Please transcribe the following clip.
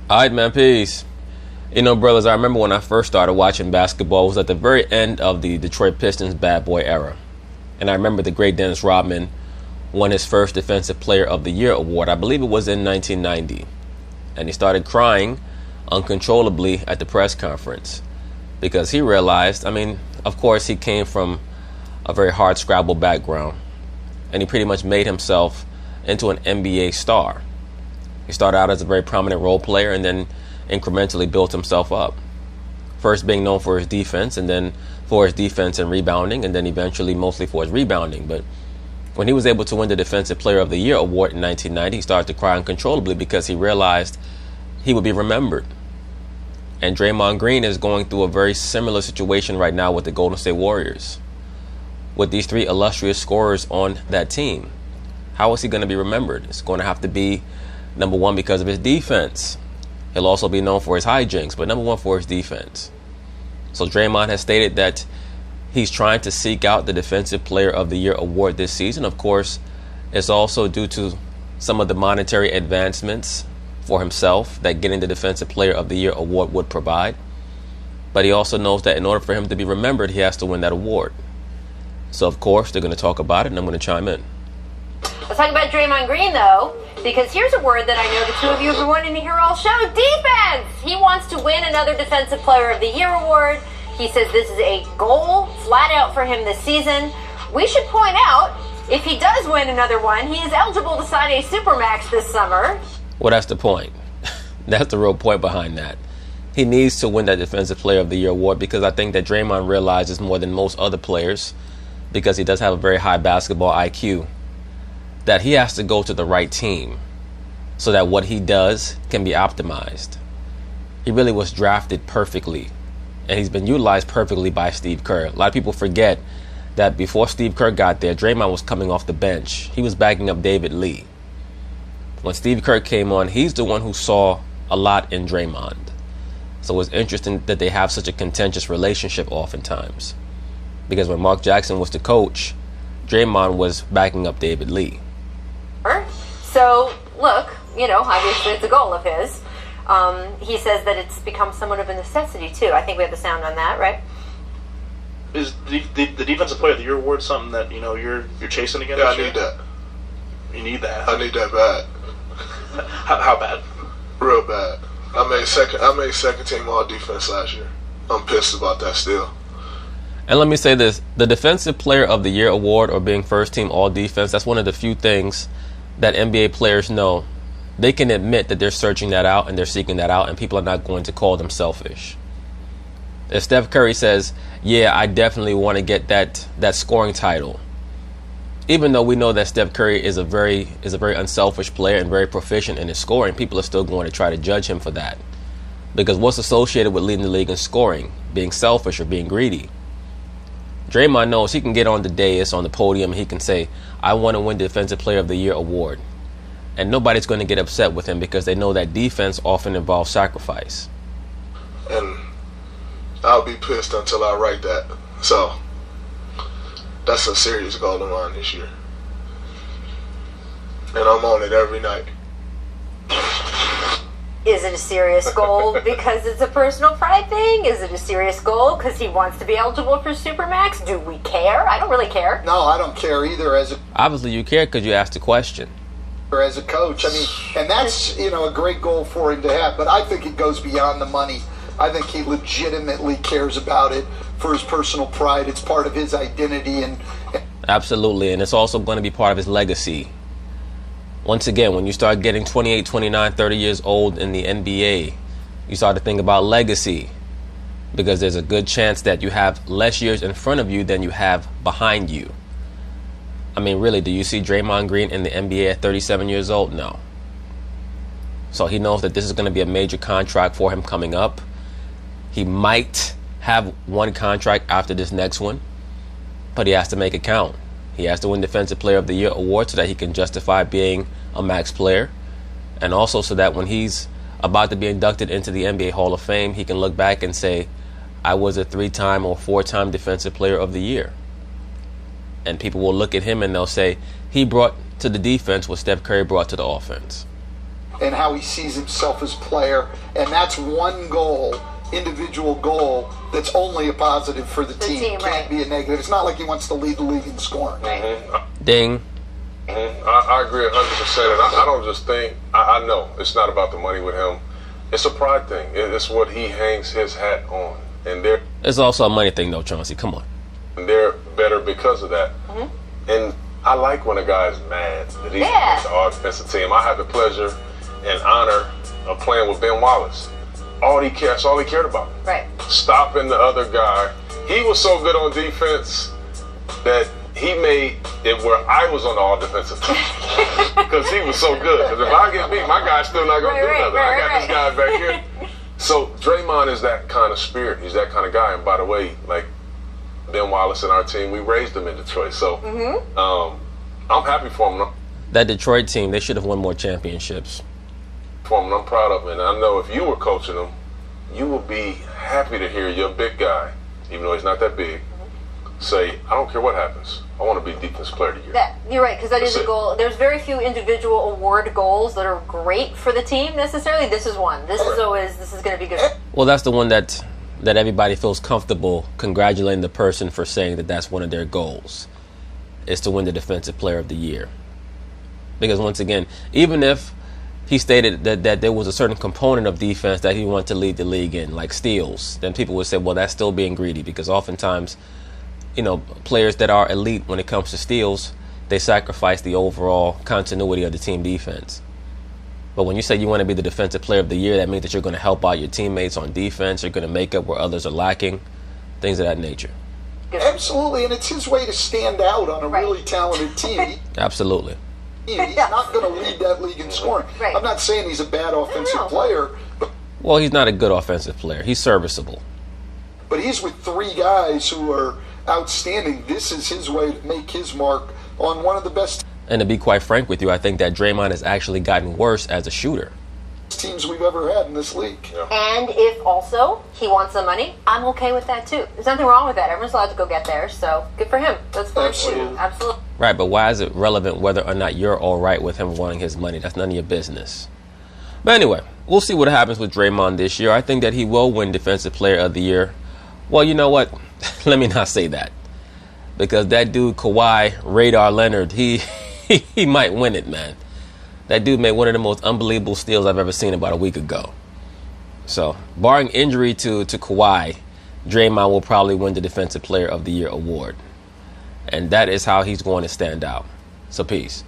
All right, man, peace. You know, brothers, I remember when I first started watching basketball, it was at the very end of the Detroit Pistons bad boy era. And I remember the great Dennis Rodman won his first Defensive Player of the Year award. I believe it was in 1990. And he started crying uncontrollably at the press conference because he realized, of course, he came from a very hard scrabble background. And he pretty much made himself into an NBA star. He started out as a very prominent role player and then incrementally built himself up. First being known for his defense, and then for his defense and rebounding, and then eventually mostly for his rebounding. But when he was able to win the Defensive Player of the Year award in 1990, he started to cry uncontrollably because he realized he would be remembered. And Draymond Green is going through a very similar situation right now with the Golden State Warriors. With these three illustrious scorers on that team, how is he going to be remembered? It's going to have to be, number one, because of his defense. He'll also be known for his hijinks, but number one, for his defense. So Draymond has stated that he's trying to seek out the Defensive Player of the Year award this season. Of course, it's also due to some of the monetary advancements for himself that getting the Defensive Player of the Year award would provide. But he also knows that in order for him to be remembered, he has to win that award. So, of course, they're going to talk about it, and I'm going to chime in. Let's talk about Draymond Green, though, because here's a word that I know the two of you have been wanting to hear all show: defense! He wants to win another Defensive Player of the Year award. He says this is a goal flat out for him this season. We should point out, if he does win another one, he is eligible to sign a Supermax this summer. Well, that's the point. That's the real point behind that. He needs to win that Defensive Player of the Year award because I think that Draymond realizes more than most other players, because he does have a very high basketball IQ, that he has to go to the right team so that what he does can be optimized. He really was drafted perfectly, and he's been utilized perfectly by Steve Kerr. A lot of people forget that before Steve Kerr got there, Draymond was coming off the bench. He was backing up David Lee. When Steve Kerr came on, he's the one who saw a lot in Draymond. So it's interesting that they have such a contentious relationship oftentimes, because when Mark Jackson was the coach, Draymond was backing up David Lee. So, look, obviously it's a goal of his. He says that it's become somewhat of a necessity, too. I think we have the sound on that, right? Is the Defensive Player of the Year award something that, you're chasing again? Yeah, I need that. You need that? I need that bad. How bad? Real bad. I made second team all defense last year. I'm pissed about that still. And let me say this, the Defensive Player of the Year award, or being first team all defense, that's one of the few things that NBA players know. They can admit that they're searching that out and they're seeking that out, and people are not going to call them selfish. If Steph Curry says, yeah, I definitely want to get that scoring title, even though we know that Steph Curry is a very unselfish player and very proficient in his scoring, people are still going to try to judge him for that. Because what's associated with leading the league in scoring? Being selfish or being greedy. Draymond knows he can get on the dais, on the podium, and he can say, I want to win the Defensive Player of the Year award. And nobody's going to get upset with him because they know that defense often involves sacrifice. And I'll be pissed until I write that. So, that's a serious goal of mine this year. And I'm on it every night. Is it a serious goal because it's a personal pride thing? Is it a serious goal because he wants to be eligible for Supermax? Do we care? I don't really care. No, I don't care either. Obviously you care because you asked the question. Or as a coach. And that's, a great goal for him to have. But I think it goes beyond the money. I think he legitimately cares about it for his personal pride. It's part of his identity. Absolutely, and it's also going to be part of his legacy. Once again, when you start getting 28, 29, 30 years old in the NBA, you start to think about legacy, because there's a good chance that you have less years in front of you than you have behind you. Really, do you see Draymond Green in the NBA at 37 years old? No. So he knows that this is going to be a major contract for him coming up. He might have one contract after this next one, but he has to make it count. He has to win Defensive Player of the Year award so that he can justify being a max player, and also so that when he's about to be inducted into the NBA Hall of Fame, he can look back and say, I was a 3-time or 4-time Defensive Player of the Year. And people will look at him and they'll say, he brought to the defense what Steph Curry brought to the offense. and how he sees himself as player. And that's one goal, individual goal, that's only a positive for the team. Can't be a negative. It's not like he wants to lead the league in scoring. Ding. I agree 100%. And I don't just think, I know it's not about the money with him. It's a pride thing. It's what he hangs his hat on. And it's also a money thing, though, Chauncey. Come on. They're better because of that. And I like when a guy's mad that he's against the offensive team. I had the pleasure and honor of playing with Ben Wallace. That's all he cared about. Right. Stopping the other guy. He was so good on defense that he made it where I was on the all-defensive team. Because he was so good. Because if I get beat, my guy's still not going to do nothing. I got this guy back here. So Draymond is that kind of spirit. He's that kind of guy. And by the way, like Ben Wallace and our team, we raised him in Detroit. So I'm happy for him. That Detroit team, they should have won more championships. For him, and I'm proud of him. And I know if you were coaching him, you would be happy to hear your big guy, even though he's not that big, say, I don't care what happens. I want to be Defensive Player of the Year. You're right, because that is a goal. There's very few individual award goals that are great for the team necessarily. This is one. This is going to be good. Well, that's the one that everybody feels comfortable congratulating the person for saying that that's one of their goals, is to win the Defensive Player of the Year. Because once again, even if he stated that there was a certain component of defense that he wanted to lead the league in, like steals, then people would say, well, that's still being greedy, because oftentimes, players that are elite when it comes to steals, they sacrifice the overall continuity of the team defense. But when you say you want to be the Defensive Player of the Year, that means that you're going to help out your teammates on defense, you're going to make up where others are lacking, things of that nature. Absolutely, and it's his way to stand out on a really talented team. Absolutely. He's not going to lead that league in scoring. I'm not saying he's a bad offensive player. Well, he's not a good offensive player. He's serviceable. But he's with three guys who are outstanding. This is his way to make his mark on one of the best. And to be quite frank with you, I think that Draymond has actually gotten worse as a shooter. Teams we've ever had in this league. And if also he wants some money, I'm okay with that too. There's nothing wrong with that. Everyone's allowed to go get there, so good for him. That's fine too. Absolutely. Right, but why is it relevant whether or not you're all right with him wanting his money? That's none of your business. But anyway, we'll see what happens with Draymond this year. I think that he will win Defensive Player of the Year. Well, you know what? Let me not say that. Because that dude, Kawhi, Radar Leonard, he might win it, man. That dude made one of the most unbelievable steals I've ever seen about a week ago. So, barring injury to Kawhi, Draymond will probably win the Defensive Player of the Year award. And that is how he's going to stand out. So, peace.